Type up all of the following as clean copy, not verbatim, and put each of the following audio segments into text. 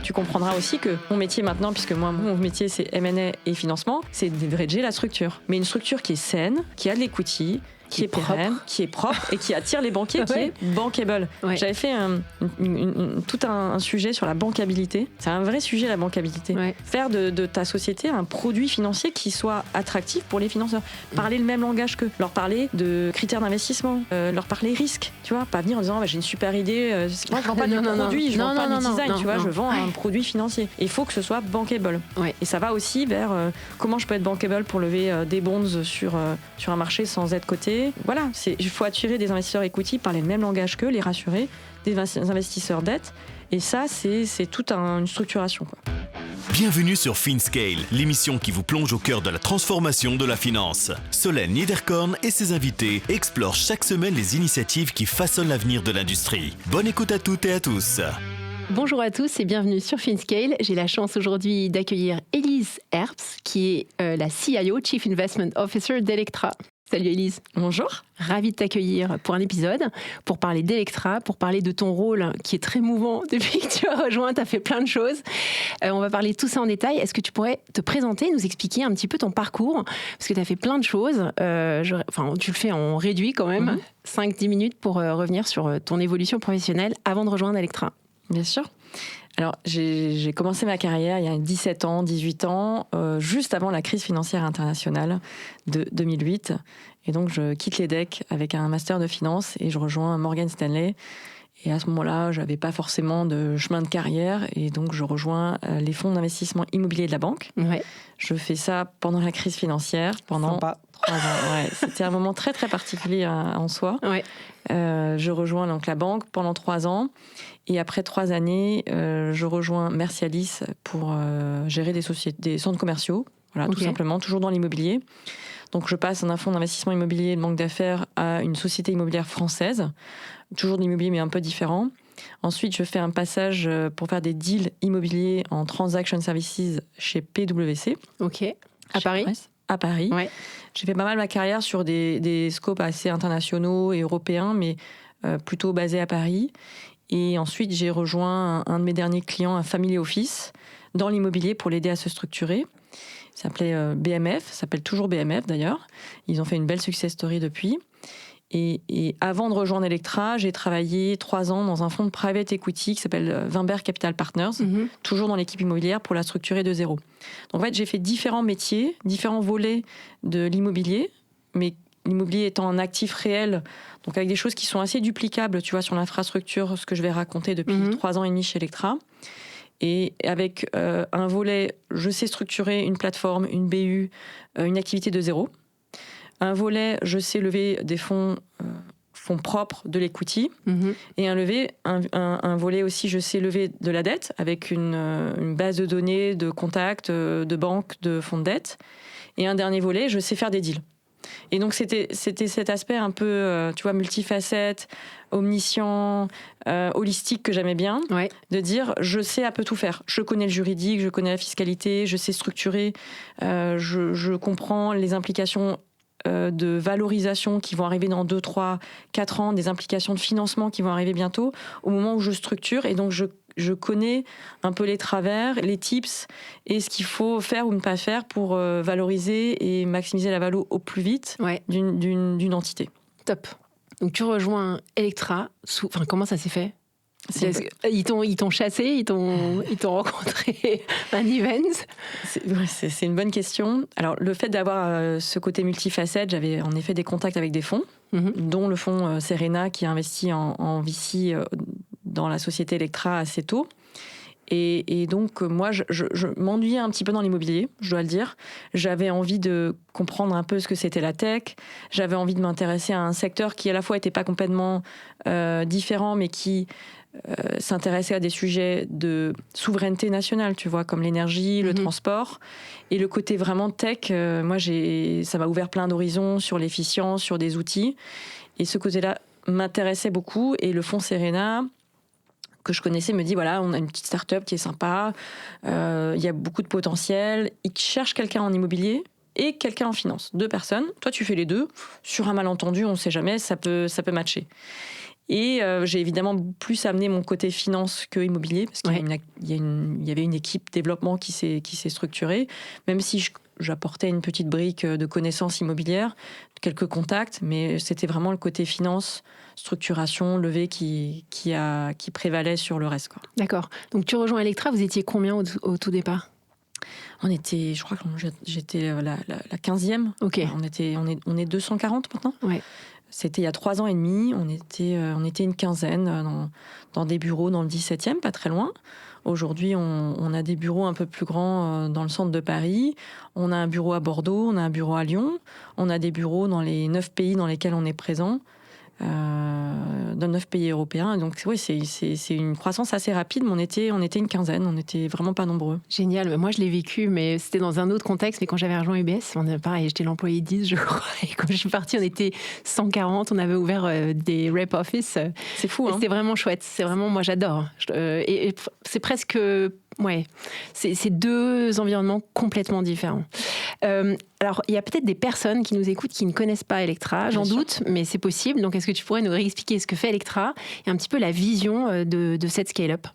tu comprendras aussi que mon métier maintenant, puisque moi, mon métier, c'est M&A et financement, c'est de leverager la structure. Mais une structure qui est saine, qui a de l'equity, qui est pérenne, qui est propre et qui attire les banquiers, qui est bankable. Ouais. J'avais fait tout un sujet sur la bankabilité. C'est un vrai sujet, la bankabilité. Ouais. Faire de ta société un produit financier qui soit attractif pour les financeurs. Parler le même langage qu'eux. Leur parler de critères d'investissement. Leur parler risque. Tu vois, pas venir en disant j'ai une super idée. Moi, je vends pas du produit, je vends pas du design. Tu vois, je vends un produit financier. Il faut que ce soit bankable. Ouais. Et ça va aussi vers comment je peux être bankable pour lever des bonds sur un marché sans être coté. Voilà, il faut attirer des investisseurs equity, parler le même langage qu'eux, les rassurer, des investisseurs dette. Et ça, c'est toute une structuration, quoi. Bienvenue sur FinScale, l'émission qui vous plonge au cœur de la transformation de la finance. Solène Niederkorn et ses invités explorent chaque semaine les initiatives qui façonnent l'avenir de l'industrie. Bonne écoute à toutes et à tous. Bonjour à tous et bienvenue sur FinScale. J'ai la chance aujourd'hui d'accueillir Élise Herbst, qui est la CIO, Chief Investment Officer d'Electra. Salut Élise. Bonjour. Ravie de t'accueillir pour un épisode, pour parler d'Electra, pour parler de ton rôle qui est très mouvant depuis que tu as rejoint, tu as fait plein de choses. On va parler de tout ça en détail. Est-ce que tu pourrais te présenter, nous expliquer un petit peu ton parcours? Parce que tu as fait plein de choses. Tu le fais en réduit quand même, 5-10 minutes pour revenir sur ton évolution professionnelle avant de rejoindre Electra. Bien sûr. Alors, j'ai commencé ma carrière il y a 17 ans, 18 ans, juste avant la crise financière internationale de 2008. Et donc, je quitte les decks avec un master de finance et je rejoins Morgan Stanley. Et à ce moment-là, je n'avais pas forcément de chemin de carrière. Et donc, je rejoins les fonds d'investissement immobilier de la banque. Ouais. Je fais ça pendant la crise financière, pendant 3 ans. Ouais, c'était un moment très, très particulier en soi. Ouais. Je rejoins donc la banque pendant 3 ans. Et après 3 années, je rejoins Mercialis pour gérer des centres commerciaux. Voilà, tout simplement, toujours dans l'immobilier. Donc, je passe d'un fonds d'investissement immobilier de banque d'affaires à une société immobilière française. Toujours de l'immobilier, mais un peu différent. Ensuite, je fais un passage pour faire des deals immobiliers en transaction services chez PwC. OK. À Paris ? À Paris. Ouais. J'ai fait pas mal ma carrière sur des scopes assez internationaux et européens, mais plutôt basés à Paris. Et ensuite, j'ai rejoint un de mes derniers clients, un family office, dans l'immobilier pour l'aider à se structurer. Il s'appelait BMF, ça s'appelle toujours BMF d'ailleurs. Ils ont fait une belle success story depuis. Et avant de rejoindre Electra, j'ai travaillé 3 ans dans un fonds de private equity qui s'appelle Wimberg Capital Partners, toujours dans l'équipe immobilière pour la structurer de zéro. Donc en fait, j'ai fait différents métiers, différents volets de l'immobilier, mais l'immobilier étant un actif réel, donc avec des choses qui sont assez duplicables, tu vois, sur l'infrastructure, ce que je vais raconter depuis 3 ans et demi chez Electra. Et avec un volet, je sais structurer une plateforme, une BU, une activité de zéro. Un volet, je sais lever des fonds propres, de l'equity. Et un volet aussi, je sais lever de la dette avec une base de données, de contacts, de banques, de fonds de dette. Et un dernier volet, je sais faire des deals. Et donc, c'était cet aspect un peu, tu vois, multifacette, omniscient, holistique que j'aimais bien, de dire, je sais un peu tout faire. Je connais le juridique, je connais la fiscalité, je sais structurer, je comprends les implications de valorisation qui vont arriver dans 2, 3, 4 ans, des implications de financement qui vont arriver bientôt, au moment où je structure. Et donc, je connais un peu les travers, les tips et ce qu'il faut faire ou ne pas faire pour valoriser et maximiser la valeur au plus vite d'une entité. Top. Donc, tu rejoins Electra. Comment ça s'est fait ? Ils t'ont chassé, ils t'ont rencontré un event. C'est une bonne question. Alors, le fait d'avoir ce côté multifacette, j'avais en effet des contacts avec des fonds, dont le fonds Serena qui a investi en VC dans la société Electra assez tôt. Et donc, moi, je m'ennuyais un petit peu dans l'immobilier, je dois le dire. J'avais envie de comprendre un peu ce que c'était la tech. J'avais envie de m'intéresser à un secteur qui, à la fois, n'était pas complètement différent, mais qui s'intéressait à des sujets de souveraineté nationale, tu vois, comme l'énergie, le transport. Et le côté vraiment tech, moi, ça m'a ouvert plein d'horizons sur l'efficience, sur des outils. Et ce côté-là m'intéressait beaucoup. Et le fonds Serena, que je connaissais, me dit, voilà, on a une petite start-up qui est sympa, il y a beaucoup de potentiel. Ils cherchent quelqu'un en immobilier et quelqu'un en finance. 2 personnes. Toi, tu fais les deux. Sur un malentendu, on ne sait jamais, ça peut matcher. Et j'ai évidemment plus amené mon côté finance que immobilier, parce qu'il y avait une équipe développement qui s'est structurée, même si j'apportais une petite brique de connaissances immobilières, quelques contacts, mais c'était vraiment le côté finance, structuration, levée qui prévalait sur le reste, quoi. D'accord. Donc tu rejoins Electra, vous étiez combien au tout départ ? Je crois que j'étais la 15e. Ok. On est 240 maintenant. Ouais. C'était il y a 3 ans et demi. On était une quinzaine dans des bureaux dans le 17e, pas très loin. Aujourd'hui, on a des bureaux un peu plus grands dans le centre de Paris. On a un bureau à Bordeaux, on a un bureau à Lyon. On a des bureaux dans les 9 pays dans lesquels on est présent. Dans 9 pays européens. Donc oui, c'est une croissance assez rapide, mais on était une quinzaine, on n'était vraiment pas nombreux. Génial. Moi, je l'ai vécu, mais c'était dans un autre contexte. Mais quand j'avais rejoint UBS, pareil, j'étais l'employé 10, je crois. Et quand je suis partie, on était 140. On avait ouvert des rep office. C'est fou, hein. C'était vraiment chouette. C'est vraiment, moi, j'adore. Et c'est presque... Ouais, c'est 2 environnements complètement différents. Alors, il y a peut-être des personnes qui nous écoutent qui ne connaissent pas Electra, j'en doute, mais c'est possible. Donc, est-ce que tu pourrais nous réexpliquer ce que fait Electra et un petit peu la vision de cette scale-up ?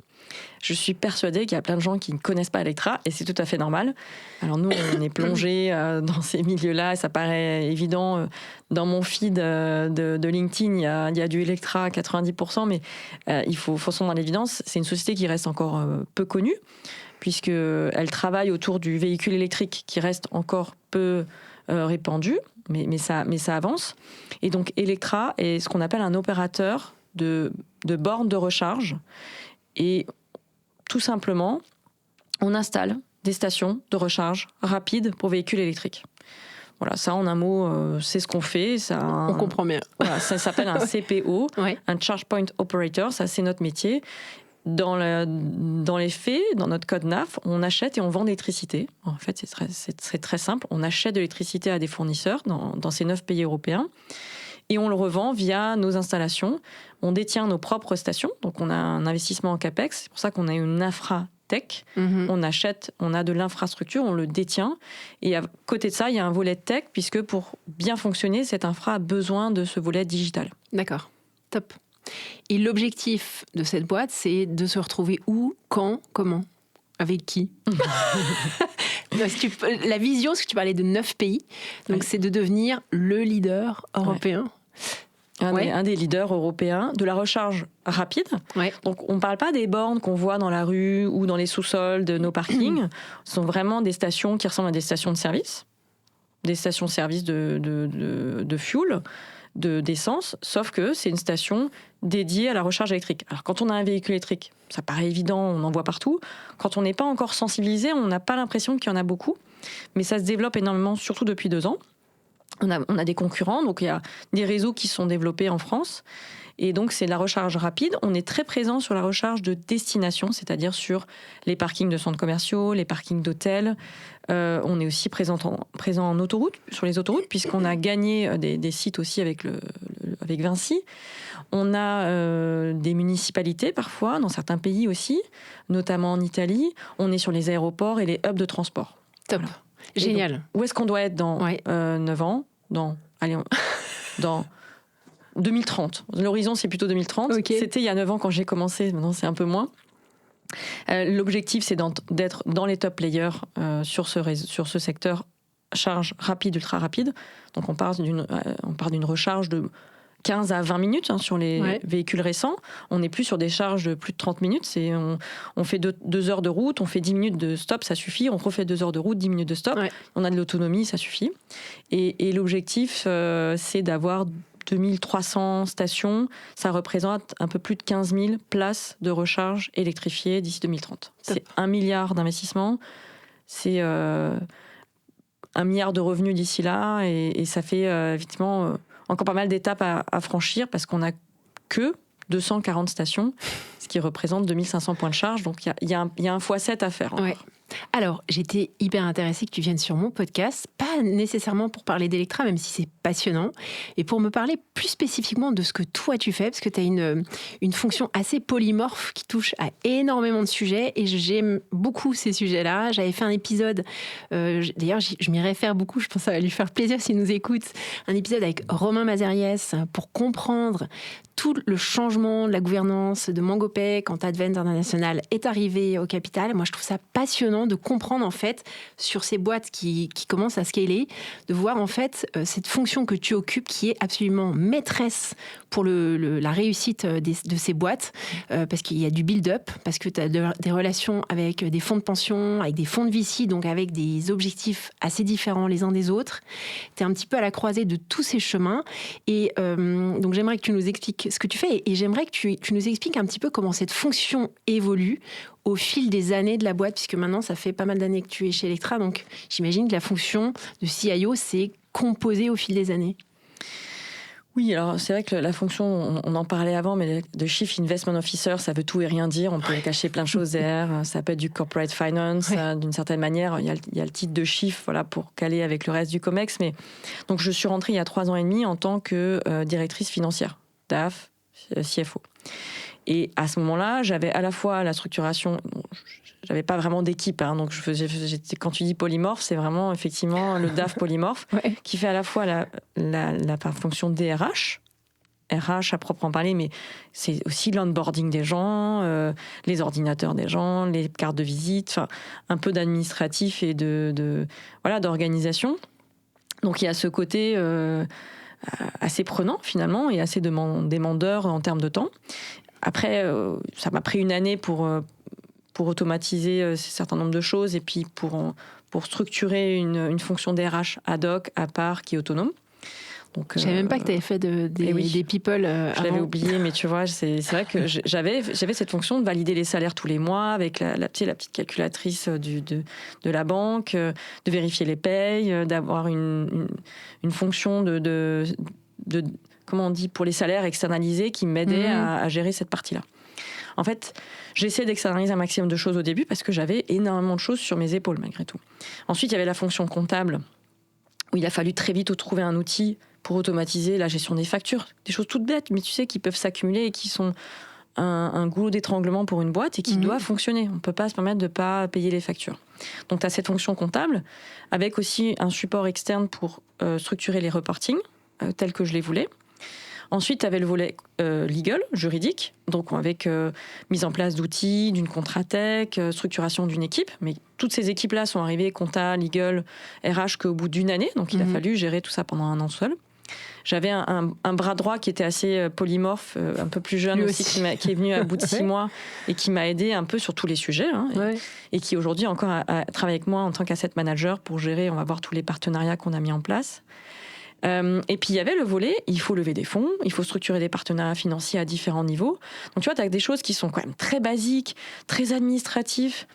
Je suis persuadée qu'il y a plein de gens qui ne connaissent pas Electra, et c'est tout à fait normal. Alors nous, on est plongés dans ces milieux-là, et ça paraît évident. Dans mon feed de LinkedIn, il y a du Electra à 90%, mais il faut foncer dans l'évidence. C'est une société qui reste encore peu connue, puisqu'elle travaille autour du véhicule électrique qui reste encore peu répandu, mais ça avance. Et donc Electra est ce qu'on appelle un opérateur de bornes de recharge. Et tout simplement, on installe des stations de recharge rapides pour véhicules électriques. Voilà, ça en un mot, c'est ce qu'on fait. On comprend bien. Voilà, ça s'appelle un CPO, ouais. Un Charge Point Operator, ça c'est notre métier. Dans les faits, dans notre code NAF, on achète et on vend de l'électricité. En fait, c'est très simple. On achète de l'électricité à des fournisseurs dans ces 9 pays européens. Et on le revend via nos installations. On détient nos propres stations, donc on a un investissement en CAPEX. C'est pour ça qu'on a une infra-tech. Mm-hmm. On a de l'infrastructure, on le détient. Et à côté de ça, il y a un volet tech, puisque pour bien fonctionner, cette infra a besoin de ce volet digital. D'accord, top. Et l'objectif de cette boîte, c'est de se retrouver où, quand, comment ? Avec qui ? La vision, parce que tu parlais de 9 pays, donc ouais. C'est de devenir le leader européen. Ouais. Un des leaders européens de la recharge rapide. Ouais. Donc on ne parle pas des bornes qu'on voit dans la rue ou dans les sous-sols de nos parkings. Ce sont vraiment des stations qui ressemblent à des stations de service. Des stations de service de fuel, d'essence, sauf que c'est une station dédiée à la recharge électrique. Alors quand on a un véhicule électrique, ça paraît évident, on en voit partout. Quand on n'est pas encore sensibilisé, on n'a pas l'impression qu'il y en a beaucoup. Mais ça se développe énormément, surtout depuis 2 ans. On a des concurrents, donc il y a des réseaux qui sont développés en France. Et donc, c'est de la recharge rapide. On est très présent sur la recharge de destination, c'est-à-dire sur les parkings de centres commerciaux, les parkings d'hôtels. On est aussi présent en autoroute, sur les autoroutes, puisqu'on a gagné des sites aussi avec Vinci. On a des municipalités, parfois, dans certains pays aussi, notamment en Italie. On est sur les aéroports et les hubs de transport. Top. Voilà. Génial. Donc, où est-ce qu'on doit être dans 9 ans ? Dans 2030. L'horizon, c'est plutôt 2030. Okay. C'était il y a 9 ans quand j'ai commencé. Maintenant, c'est un peu moins. L'objectif, c'est d'être dans les top players sur ce secteur charge rapide, ultra rapide. Donc, on part d'une recharge de 15 à 20 minutes sur les véhicules récents. On n'est plus sur des charges de plus de 30 minutes. On fait 2 heures de route, on fait 10 minutes de stop, ça suffit. On refait 2 heures de route, 10 minutes de stop. Ouais. On a de l'autonomie, ça suffit. Et l'objectif, c'est d'avoir 2300 stations. Ça représente un peu plus de 15 000 places de recharge électrifiées d'ici 2030. C'est 1 milliard d'investissements. C'est 1 milliard de revenus d'ici là. Et ça fait effectivement... encore pas mal d'étapes à franchir parce qu'on n'a que 240 stations, ce qui représente 2500 points de charge. Donc, il y a un x7 à faire. Ouais. Alors, j'étais hyper intéressée que tu viennes sur mon podcast, pas nécessairement pour parler d'Electra, même si c'est passionnant. Et pour me parler plus spécifiquement de ce que toi tu fais, parce que tu as une fonction assez polymorphe qui touche à énormément de sujets, et j'aime beaucoup ces sujets-là. J'avais fait un épisode, d'ailleurs je m'y réfère beaucoup, je pense que ça va lui faire plaisir s'il nous écoute, un épisode avec Romain Mazariès pour comprendre tout le changement de la gouvernance de MangoPay quand Advent International est arrivé au capital. Moi, je trouve ça passionnant de comprendre, en fait, sur ces boîtes qui commencent à scaler, de voir, en fait, cette fonction que tu occupes qui est absolument maîtresse pour la réussite de ces boîtes, parce qu'il y a du build-up, parce que tu as des relations avec des fonds de pension, avec des fonds de VC, donc avec des objectifs assez différents les uns des autres. Tu es un petit peu à la croisée de tous ces chemins. Et donc, j'aimerais que tu nous expliques ce que tu fais, et j'aimerais que tu nous expliques un petit peu comment cette fonction évolue au fil des années de la boîte, puisque maintenant, ça fait pas mal d'années que tu es chez Electra, donc j'imagine que la fonction de CIO s'est composée au fil des années. Oui, alors c'est vrai que la fonction, on en parlait avant, mais de Chief Investment Officer, ça veut tout et rien dire. On peut cacher plein de choses derrière. Ça peut être du corporate finance, d'une certaine manière. Il y a le titre de Chief, voilà, pour caler avec le reste du COMEX. Mais donc je suis rentrée il y a 3 ans et demi en tant que directrice financière, DAF, CFO. Et à ce moment-là, j'avais à la fois la structuration. J'avais pas vraiment d'équipe, hein, donc quand tu dis polymorphe, c'est vraiment effectivement le DAF polymorphe qui fait à la fois la fonction DRH, RH à proprement parler, mais c'est aussi l'onboarding des gens, les ordinateurs des gens, les cartes de visite, enfin un peu d'administratif et d'organisation. Donc il y a ce côté assez prenant finalement et assez demandeur en termes de temps. Après, ça m'a pris une année pour automatiser un certain nombre de choses et puis pour structurer une fonction DRH ad hoc, à part, qui est autonome. Donc, je savais même pas que tu avais fait des people je l'avais oublié, mais tu vois, c'est vrai que j'avais cette fonction de valider les salaires tous les mois avec la petite calculatrice de la banque, de vérifier les payes, d'avoir une fonction de comment on dit, pour les salaires externalisés qui m'aidait à gérer cette partie-là. En fait, j'essaie d'externaliser un maximum de choses au début parce que j'avais énormément de choses sur mes épaules malgré tout. Ensuite, il y avait la fonction comptable où il a fallu très vite trouver un outil pour automatiser la gestion des factures. Des choses toutes bêtes, mais tu sais, qui peuvent s'accumuler et qui sont un goulot d'étranglement pour une boîte et qui doit fonctionner. On ne peut pas se permettre de ne pas payer les factures. Donc, tu as cette fonction comptable avec aussi un support externe pour structurer les reportings tels que je les voulais. Ensuite, tu avais le volet legal, juridique, donc avec mise en place d'outils, d'une Contratech, structuration d'une équipe. Mais toutes ces équipes-là sont arrivées, compta, legal, RH, qu'au bout d'une année. Donc, il a fallu gérer tout ça pendant un an seul. J'avais un bras droit qui était assez polymorphe, un peu plus jeune aussi, qui est venu à bout de 6 mois et qui m'a aidé un peu sur tous les sujets. Et qui aujourd'hui encore travaille avec moi en tant qu'asset manager pour gérer, on va voir, tous les partenariats qu'on a mis en place. Et puis il y avait le volet, il faut lever des fonds, il faut structurer des partenariats financiers à différents niveaux. Donc tu vois, tu as des choses qui sont quand même très basiques, très administratifs,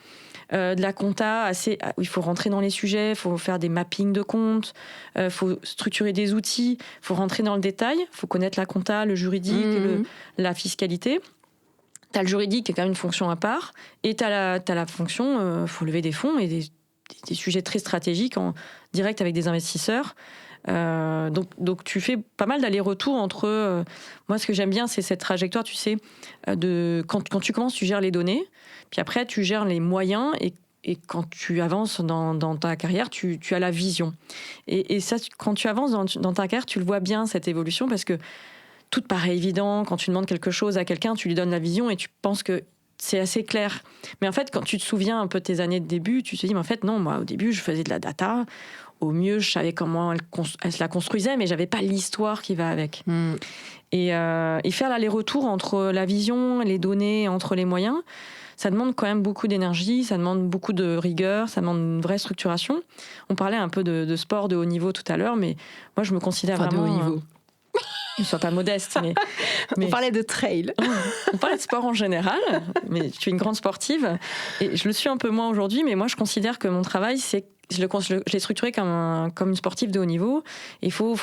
de la compta, où il faut rentrer dans les sujets, il faut faire des mappings de comptes, il faut structurer des outils, il faut rentrer dans le détail, il faut connaître la compta, le juridique, la fiscalité. Tu as le juridique qui est quand même une fonction à part, et tu as la fonction, il faut lever des fonds et des sujets très stratégiques en direct avec des investisseurs. Donc tu fais pas mal d'allers-retours entre... moi, ce que j'aime bien, c'est cette trajectoire, tu sais, quand tu commences, tu gères les données, puis après, tu gères les moyens, et quand tu avances dans ta carrière, tu as la vision. Et ça, quand tu avances dans ta carrière, tu le vois bien, cette évolution, parce que tout te paraît évident. Quand tu demandes quelque chose à quelqu'un, tu lui donnes la vision et tu penses que c'est assez clair. Mais en fait, quand tu te souviens un peu de tes années de début, tu te dis, mais en fait, non, moi, au début, je faisais de la data. Au mieux, je savais comment elle se la construisait, mais j'avais pas l'histoire qui va avec. Et faire l'aller-retour entre la vision, les données, entre les moyens, ça demande quand même beaucoup d'énergie, ça demande beaucoup de rigueur, ça demande une vraie structuration. On parlait un peu de sport de haut niveau tout à l'heure, mais moi, je me considère vraiment... de haut niveau. Je ne suis pas modeste, mais... On parlait de trail. On parlait de sport en général, mais je suis une grande sportive, et je le suis un peu moins aujourd'hui, mais moi, je considère que mon travail, c'est... Je l'ai structuré comme une sportive de haut niveau. Il faut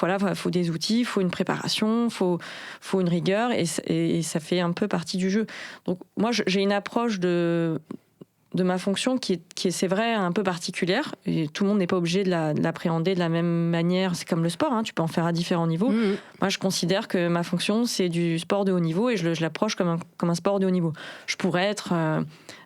des outils, il faut une préparation, il faut une rigueur, et ça fait un peu partie du jeu. Donc moi, j'ai une approche de de ma fonction qui est, c'est vrai, un peu particulière. Et tout le monde n'est pas obligé de l'appréhender de la même manière. C'est comme le sport, tu peux en faire à différents niveaux. Moi, je considère que ma fonction, c'est du sport de haut niveau et je l'approche comme un sport de haut niveau. Je pourrais être à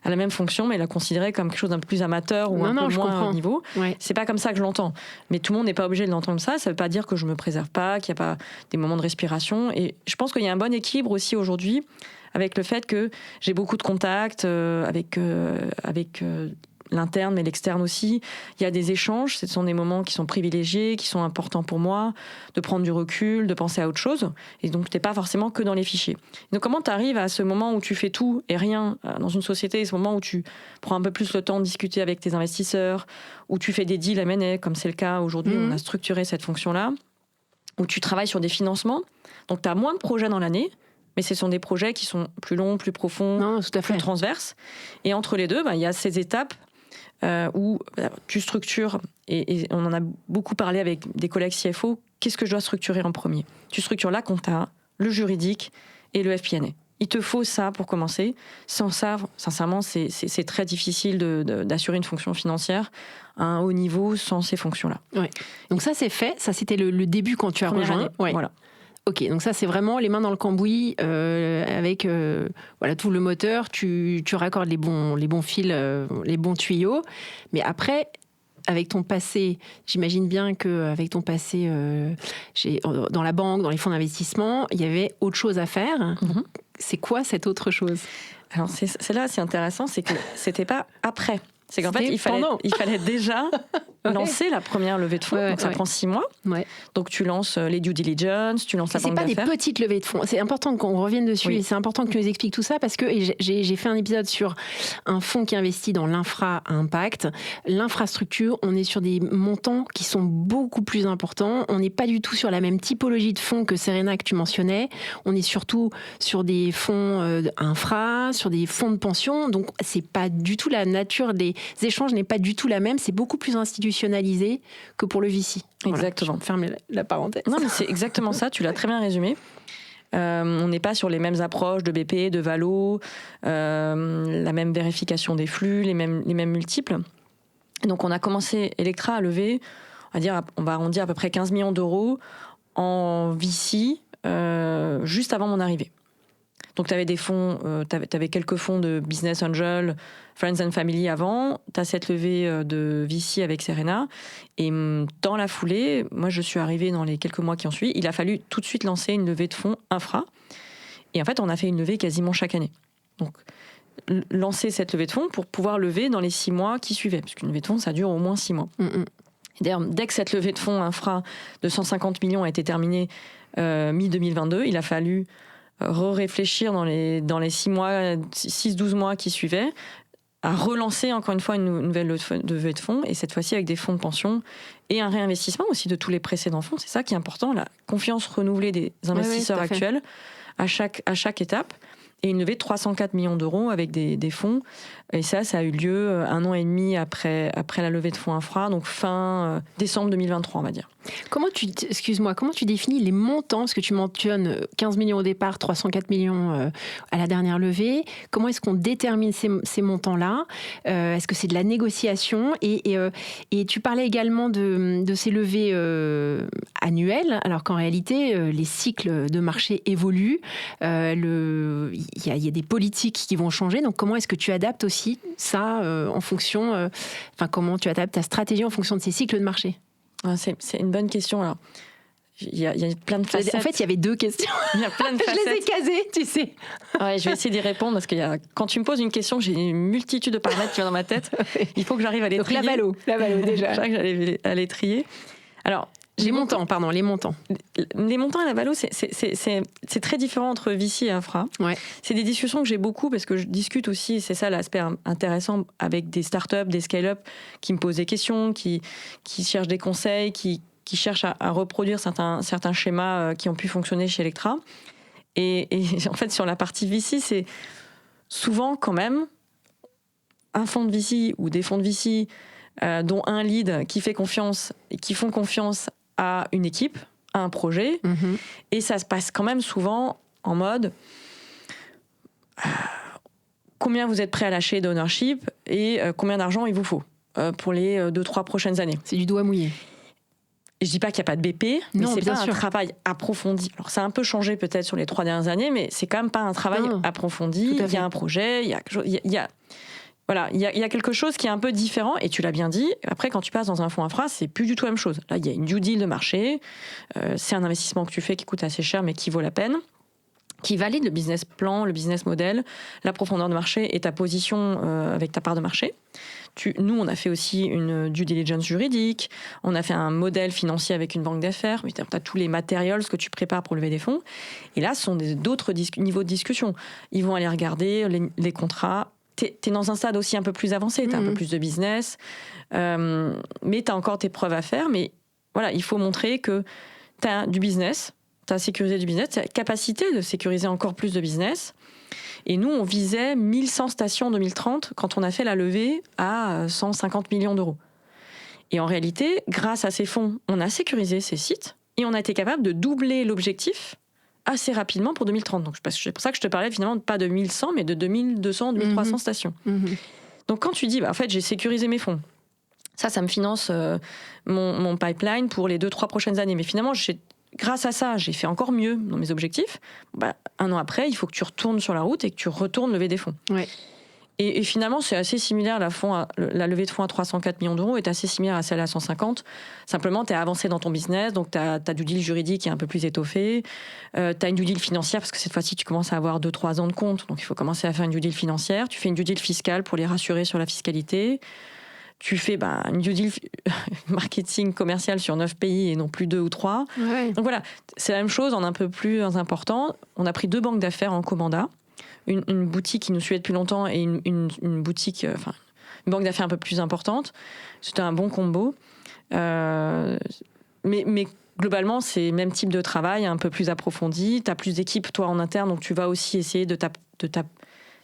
la même fonction, mais la considérer comme quelque chose d'un peu plus amateur ou un peu moins haut niveau. Ouais. C'est pas comme ça que je l'entends. Mais tout le monde n'est pas obligé de l'entendre ça. Ça veut pas dire que je me préserve pas, qu'il n'y a pas des moments de respiration. Et je pense qu'il y a un bon équilibre aussi aujourd'hui avec le fait que j'ai beaucoup de contacts avec l'interne mais l'externe aussi. Il y a des échanges, ce sont des moments qui sont privilégiés, qui sont importants pour moi, de prendre du recul, de penser à autre chose. Et donc, tu n'es pas forcément que dans les fichiers. Donc, comment tu arrives à ce moment où tu fais tout et rien dans une société, ce moment où tu prends un peu plus le temps de discuter avec tes investisseurs, où tu fais des deals M&A, comme c'est le cas aujourd'hui, on a structuré cette fonction-là, où tu travailles sur des financements. Donc, tu as moins de projets dans l'année, mais ce sont des projets qui sont plus longs, plus profonds, plus transverses. Et entre les deux, il y a ces étapes où tu structures, et on en a beaucoup parlé avec des collègues CFO, qu'est-ce que je dois structurer en premier ? Tu structures la compta, le juridique et le FP&A. Il te faut ça pour commencer. Sans ça, sincèrement, c'est très difficile d'assurer une fonction financière à un haut niveau sans ces fonctions-là. Ouais. Donc ça, c'est fait. Ça, c'était le début quand tu as rejoint. Ouais. Voilà. Ok, donc ça c'est vraiment les mains dans le cambouis avec tout le moteur, tu raccordes les bons fils, les bons tuyaux, mais après, avec ton passé, j'imagine bien qu'avec ton passé dans la banque, dans les fonds d'investissement, il y avait autre chose à faire. Mm-hmm. C'est quoi cette autre chose ? Alors c'est là, c'est intéressant, c'est que c'était pas après. C'est qu'en fait, il fallait déjà lancer la première levée de fonds. Donc, ça prend 6 mois. Ouais. Donc, tu lances les due diligence, tu lances la banque d'affaires. C'est pas des petites levées de fonds. C'est important qu'on revienne dessus et c'est important que tu nous expliques tout ça parce que j'ai fait un épisode sur un fonds qui investit dans l'infra à impact. L'infrastructure, on est sur des montants qui sont beaucoup plus importants. On n'est pas du tout sur la même typologie de fonds que Serena que tu mentionnais. On est surtout sur des fonds infra, sur des fonds de pension. Donc, c'est pas du tout la nature des échanges n'est pas du tout la même, c'est beaucoup plus institutionnalisé que pour le VC. Exactement. Voilà, je ferme la parenthèse. Non, mais c'est exactement ça, tu l'as très bien résumé. On n'est pas sur les mêmes approches de BP, de Valo, la même vérification des flux, les mêmes multiples. Et donc on a commencé Electra à lever, on va arrondir à peu près 15 millions d'euros en VC juste avant mon arrivée. Donc, tu avais des fonds, tu avais quelques fonds de business angel, friends and family avant. Tu as cette levée de VC avec Serena. Et dans la foulée, moi, je suis arrivée dans les quelques mois qui ont suivi. Il a fallu tout de suite lancer une levée de fonds infra. Et en fait, on a fait une levée quasiment chaque année. Donc, lancer cette levée de fonds pour pouvoir lever dans les 6 mois qui suivaient. Parce qu'une levée de fonds, ça dure au moins 6 mois. Mm-hmm. Et d'ailleurs, dès que cette levée de fonds infra de 150 millions a été terminée mi-2022, il a fallu réfléchir dans les 6-12 mois qui suivaient, à relancer encore une fois une nouvelle levée de fonds, et cette fois-ci avec des fonds de pension et un réinvestissement aussi de tous les précédents fonds. C'est ça qui est important, la confiance renouvelée des investisseurs actuels à chaque étape, et une levée de 304 millions d'euros avec des fonds. Et ça a eu lieu 1 an et demi après la levée de fonds infra, donc fin décembre 2023, on va dire. Comment tu définis les montants ? Parce que tu mentionnes 15 millions au départ, 304 millions à la dernière levée. Comment est-ce qu'on détermine ces montants-là ? Est-ce que c'est de la négociation ? Et tu parlais également de ces levées annuelles, alors qu'en réalité, les cycles de marché évoluent. Il y a des politiques qui vont changer. Donc, comment est-ce que tu adaptes aussi ça en fonction... comment tu adaptes ta stratégie en fonction de ces cycles de marché ? C'est une bonne question. Alors, il y a plein de facettes. En fait, il y avait 2 questions. Il y a plein de facettes. Je les ai casées, tu sais. Ouais, je vais essayer d'y répondre parce que quand tu me poses une question, j'ai une multitude de paramètres qui viennent dans ma tête. Il faut que j'arrive à les trier. Donc la valo déjà. J'arrive à les trier. Alors, les montants. Les montants et la valo, c'est très différent entre VC et infra. Ouais. C'est des discussions que j'ai beaucoup parce que je discute aussi, c'est ça l'aspect intéressant, avec des startups, des scale-up qui me posent des questions, qui cherchent des conseils, qui cherchent à reproduire certains schémas qui ont pu fonctionner chez Electra. Et en fait, sur la partie VC, c'est souvent quand même un fonds de VC ou des fonds de VC dont un lead qui font confiance à une équipe, à un projet, et ça se passe quand même souvent en mode combien vous êtes prêt à lâcher d'ownership et combien d'argent il vous faut pour les 2-3 prochaines années. C'est du doigt mouillé. Je dis pas qu'il n'y a pas de BP, mais Non, c'est bien pas sûr. un travail approfondi. Alors ça a un peu changé peut-être sur les 3 dernières années, mais c'est quand même pas un travail approfondi. Tout à Il y fait. a un projet, il y a quelque chose qui est un peu différent, et tu l'as bien dit. Après, quand tu passes dans un fonds infra, c'est plus du tout la même chose. Là, il y a une due deal de marché, c'est un investissement que tu fais qui coûte assez cher, mais qui vaut la peine, qui valide le business plan, le business model, la profondeur de marché et ta position avec ta part de marché. Nous, on a fait aussi une due diligence juridique, on a fait un modèle financier avec une banque d'affaires, tu as tous les matériels, ce que tu prépares pour lever des fonds. Et là, ce sont d'autres niveaux de discussion. Ils vont aller regarder les contrats. Tu es dans un stade aussi un peu plus avancé, tu as un peu plus de business, mais tu as encore tes preuves à faire. Mais voilà, il faut montrer que tu as du business, tu as sécurisé du business, tu as la capacité de sécuriser encore plus de business. Et nous, on visait 1100 stations en 2030 quand on a fait la levée à 150 millions d'euros. Et en réalité, grâce à ces fonds, on a sécurisé ces sites et on a été capable de doubler l'objectif assez rapidement pour 2030. Donc, c'est pour ça que je te parlais finalement pas de 1100, mais de 2200, 2300 stations. Donc quand tu dis, en fait, j'ai sécurisé mes fonds, ça me finance mon pipeline pour les 2-3 prochaines années. Mais finalement, grâce à ça, j'ai fait encore mieux dans mes objectifs. 1 an après, il faut que tu retournes sur la route et que tu retournes lever des fonds. Ouais. Et finalement, c'est assez similaire. La levée de fonds à 304 millions d'euros est assez similaire à celle à 150. Simplement, tu as avancé dans ton business, donc tu as du deal juridique qui est un peu plus étoffé. Tu as une due deal financière, parce que cette fois-ci, tu commences à avoir 2-3 ans de compte. Donc, il faut commencer à faire une due deal financière. Tu fais une due deal fiscale pour les rassurer sur la fiscalité. Tu fais une due deal marketing commercial sur 9 pays et non plus 2 ou 3. Ouais. Donc voilà, c'est la même chose en un peu plus important. On a pris 2 banques d'affaires en commanda. Une boutique qui nous suivait depuis longtemps et une boutique, une banque d'affaires un peu plus importante. C'était un bon combo. Mais globalement, c'est le même type de travail, un peu plus approfondi. Tu as plus d'équipes, toi, en interne, donc tu vas aussi essayer de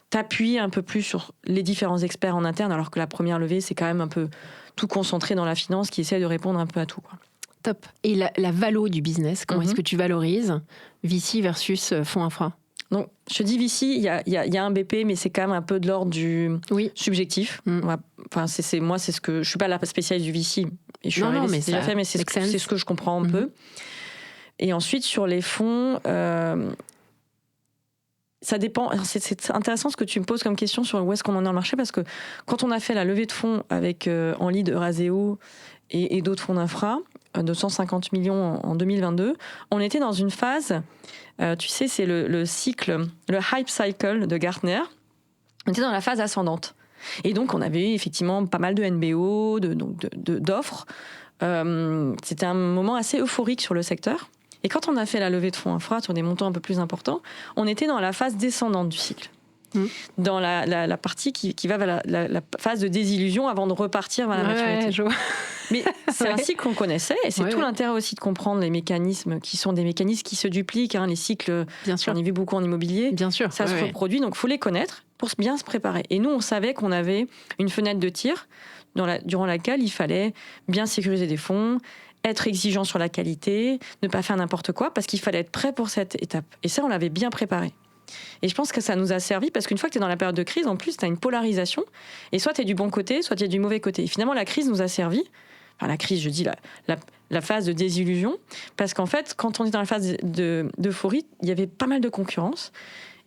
t'appuyer un peu plus sur les différents experts en interne, alors que la première levée, c'est quand même un peu tout concentré dans la finance qui essaie de répondre un peu à tout, quoi. Top. Et la valo du business, comment est-ce que tu valorises VC versus fonds infra? Donc, je te dis VC, il y a un BP, mais c'est quand même un peu de l'ordre du subjectif. Enfin, c'est ce que je suis pas la spécialiste du VC. Et je suis arrivée, c'est déjà fait, mais c'est ce que je comprends un peu. Et ensuite, sur les fonds, ça dépend. Alors, c'est intéressant ce que tu me poses comme question sur où est-ce qu'on en est dans le marché, parce que quand on a fait la levée de fonds avec en lead Euraseo et d'autres fonds d'infra, de 150 millions en 2022, on était dans une phase, tu sais, c'est le cycle, le hype cycle de Gartner. On était dans la phase ascendante. Et donc, on avait effectivement pas mal de NBO, d'offres. C'était un moment assez euphorique sur le secteur. Et quand on a fait la levée de fonds infra sur des montants un peu plus importants, on était dans la phase descendante du cycle. Dans la partie qui va vers la phase de désillusion avant de repartir vers la maturité. Mais c'est un cycle qu'on connaissait, et c'est tout l'intérêt aussi de comprendre les mécanismes qui sont des mécanismes qui se dupliquent, les cycles. Bien sûr. J'en ai vu beaucoup en immobilier. Bien sûr. Ça se reproduit, donc il faut les connaître pour bien se préparer. Et nous, on savait qu'on avait une fenêtre de tir durant laquelle il fallait bien sécuriser des fonds, être exigeant sur la qualité, ne pas faire n'importe quoi, parce qu'il fallait être prêt pour cette étape. Et ça, on l'avait bien préparé. Et je pense que ça nous a servi, parce qu'une fois que tu es dans la période de crise, en plus, tu as une polarisation, et soit tu es du bon côté, soit tu es du mauvais côté. Et finalement, la crise nous a servi, enfin la crise, je dis la phase de désillusion, parce qu'en fait, quand on est dans la phase d'euphorie, il y avait pas mal de concurrence,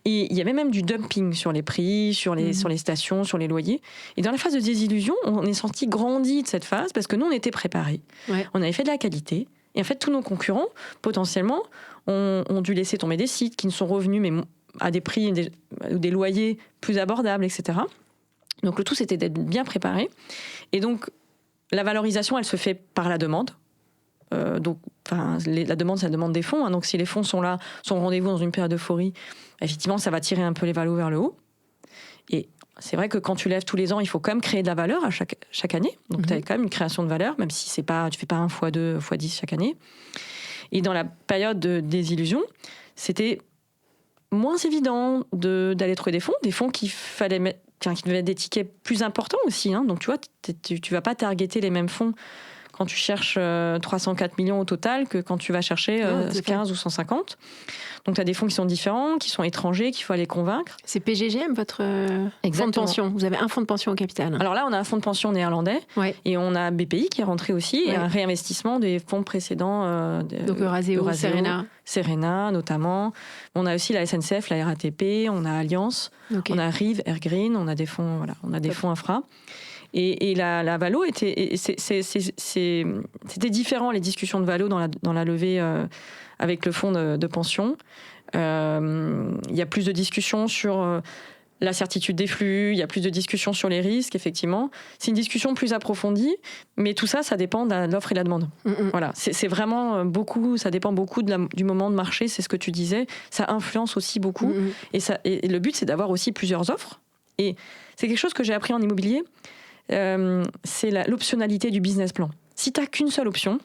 et il y avait même du dumping sur les prix, sur les stations, sur les loyers. Et dans la phase de désillusion, on est senti grandi de cette phase, parce que nous, on était préparés. On avait fait de la qualité, et en fait, tous nos concurrents, potentiellement, ont dû laisser tomber des sites qui ne sont revenus, mais à des prix, des loyers plus abordables, etc. Donc le tout, c'était d'être bien préparé. Et donc, la valorisation, elle se fait par la demande. La demande, c'est la demande des fonds. Donc si les fonds sont là, sont au rendez-vous dans une période d'euphorie, effectivement, ça va tirer un peu les valos vers le haut. Et c'est vrai que quand tu lèves tous les ans, il faut quand même créer de la valeur à chaque année. Donc tu as quand même une création de valeur, même si tu ne fais pas 1 x 2 x 10 chaque année. Et dans la période de désillusion, c'était moins évident d'aller trouver des fonds qui devaient être des tickets plus importants aussi. Donc tu vois, tu vas pas targeter les mêmes fonds quand tu cherches 304 millions au total que quand tu vas chercher 15 ou 150. Donc, tu as des fonds qui sont différents, qui sont étrangers, qu'il faut aller convaincre. C'est PGGM, votre fonds de pension. Vous avez un fonds de pension au capital. Alors là, on a un fonds de pension néerlandais et on a BPI qui est rentré aussi et un réinvestissement des fonds précédents. Donc Eurazeo, Serena notamment. On a aussi la SNCF, la RATP, on a Allianz, on a Rive, Airgreen, on a des fonds, fonds infra. Et la Valo c'était différent les discussions de Valo dans la levée avec le fonds de pension. Il y a plus de discussions sur la certitude des flux, il y a plus de discussions sur les risques, effectivement. C'est une discussion plus approfondie, mais tout ça, ça dépend de l'offre et la demande. Voilà, c'est vraiment beaucoup, ça dépend beaucoup du moment de marché, c'est ce que tu disais. Ça influence aussi beaucoup. Et le but, c'est d'avoir aussi plusieurs offres. Et c'est quelque chose que j'ai appris en immobilier, c'est l'optionnalité du business plan. Si tu n'as qu'une seule option,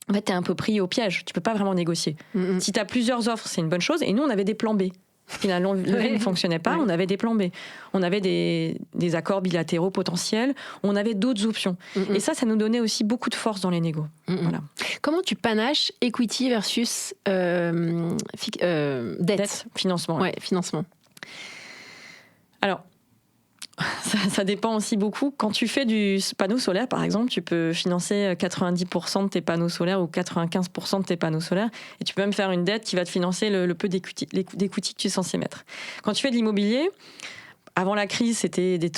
en fait, tu es un peu pris au piège. Tu ne peux pas vraiment négocier. Si tu as plusieurs offres, c'est une bonne chose. Et nous, on avait des plans B. Finalement, le ne fonctionnait pas, on avait des plans B. On avait des accords bilatéraux potentiels, on avait d'autres options. Et ça nous donnait aussi beaucoup de force dans les négos. Voilà. Comment tu panaches equity versus dette, financement. Ouais, financement. Alors, ça dépend aussi beaucoup. Quand tu fais du panneau solaire, par exemple, tu peux financer 90% de tes panneaux solaires ou 95% de tes panneaux solaires. Et tu peux même faire une dette qui va te financer le peu d'equity que tu es censé mettre. Quand tu fais de l'immobilier, avant la crise, c'était des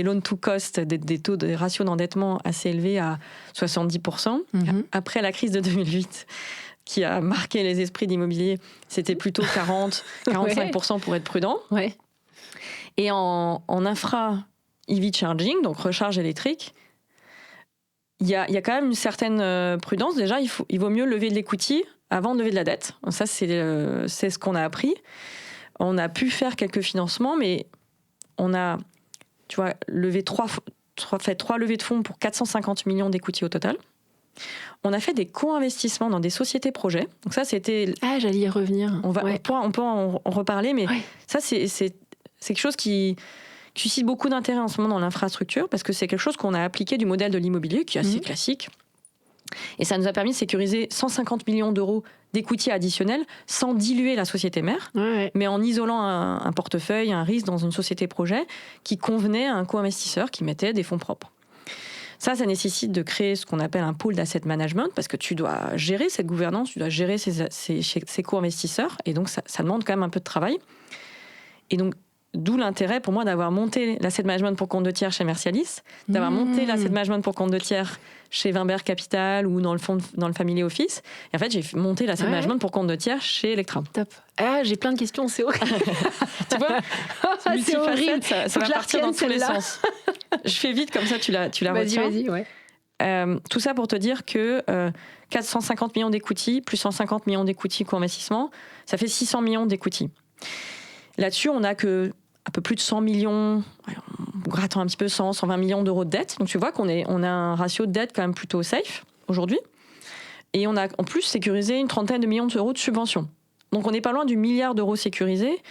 loan to cost, des ratios d'endettement assez élevés à 70%. Après la crise de 2008, qui a marqué les esprits d'immobilier, c'était plutôt 40-45% pour être prudent. Ouais. Et en infra EV charging, donc recharge électrique, il y a quand même une certaine prudence. Déjà, il vaut mieux lever de l'equity avant de lever de la dette. Ça, c'est ce qu'on a appris. On a pu faire quelques financements, mais on a, levé fait trois levées de fonds pour 450 millions d'equity au total. On a fait des co-investissements dans des sociétés projets. Donc ça, c'était... Ah, j'allais y revenir. On peut en reparler, mais ça, c'est quelque chose qui suscite beaucoup d'intérêt en ce moment dans l'infrastructure, parce que c'est quelque chose qu'on a appliqué du modèle de l'immobilier, qui est assez classique. Et ça nous a permis de sécuriser 150 millions d'euros d'equity additionnel sans diluer la société mère, mais en isolant un portefeuille, un risque dans une société projet qui convenait à un co-investisseur qui mettait des fonds propres. Ça nécessite de créer ce qu'on appelle un pool d'asset management, parce que tu dois gérer cette gouvernance, tu dois gérer ces co-investisseurs, et donc ça demande quand même un peu de travail. Et donc, d'où l'intérêt pour moi d'avoir monté l'asset management pour compte de tiers chez Mercialis, d'avoir monté l'asset management pour compte de tiers chez Wimberg Capital ou dans le Family Office. Et en fait, j'ai monté l'asset management pour compte de tiers chez Electra. Top. Ah, j'ai plein de questions, c'est horrible. Tu vois, c'est horrible. Ça va partir dans tous les sens. Je fais vite, comme ça tu la retiens. Vas-y, ouais. Tout ça pour te dire que 450 millions d'equity, plus 150 millions d'equity co-investissement, ça fait 600 millions d'equity. Là-dessus, on n'a que un peu plus de 100 millions, on gratte un petit peu 120 millions d'euros de dette. Donc tu vois qu'on a un ratio de dette quand même plutôt safe aujourd'hui. Et on a en plus sécurisé une trentaine de millions d'euros de subventions. Donc on n'est pas loin du milliard d'euros sécurisés,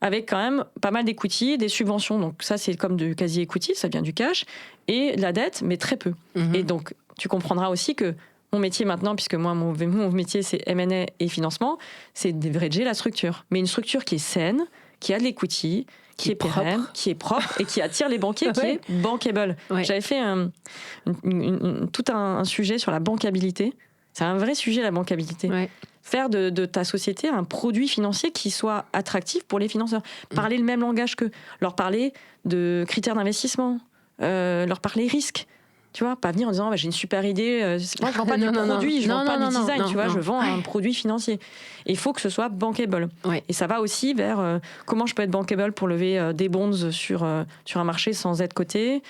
avec quand même pas mal d'equity, des subventions. Donc ça, c'est comme du quasi-equity, ça vient du cash, et de la dette, mais très peu. Et donc tu comprendras aussi que mon métier maintenant, puisque moi, mon métier, c'est M&A et financement, c'est de leverager la structure. Mais une structure qui est saine, qui a de l'equity, qui est pérenne, qui est propre et qui attire les banquiers, qui est bankable. J'avais fait tout un sujet sur la bankabilité. C'est un vrai sujet, la bankabilité. Faire de ta société un produit financier qui soit attractif pour les financeurs. Parler le même langage qu'eux. Leur parler de critères d'investissement. Leur parler risques. Tu vois, pas venir en disant j'ai une super idée. Moi, je vends pas du produit, je vends pas du design. Tu vois, je vends un produit financier. Et il faut que ce soit bankable. Et ça va aussi vers comment je peux être bankable pour lever des bonds sur un marché sans être coté.